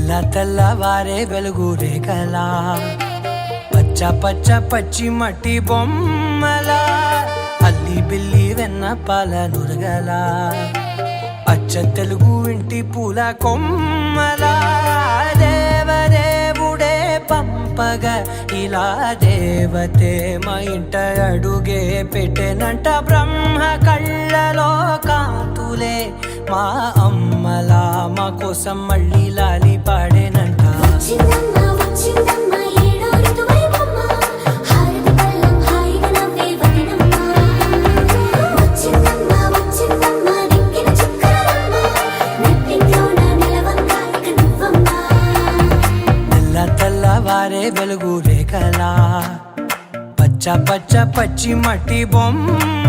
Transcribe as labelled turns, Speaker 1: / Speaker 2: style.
Speaker 1: తెల్ల తెల్లవారే వెలుగు రేఖలా పచ్చ పచ్చ పచ్చి మట్టి బొమ్మలా అల్లి బిల్లి వెన్న పాల నురగలా అచ్చ తెలుగు ఇంటి పూల కొమ్మలా దేవదేవుడే పంపగా ఇలా దేవతే మా ఇంట అడుగే పెట్టెనంట బ్రహ్మ కళ్ళలో కాంతులే మా అమ్మలా మా కోసం మళ్ళీ లాలి పాడేనంట తెల్లవారే వెలుగు రేఖలా పచ్చ పచ్చ పచ్చి మట్టి బొమ్మ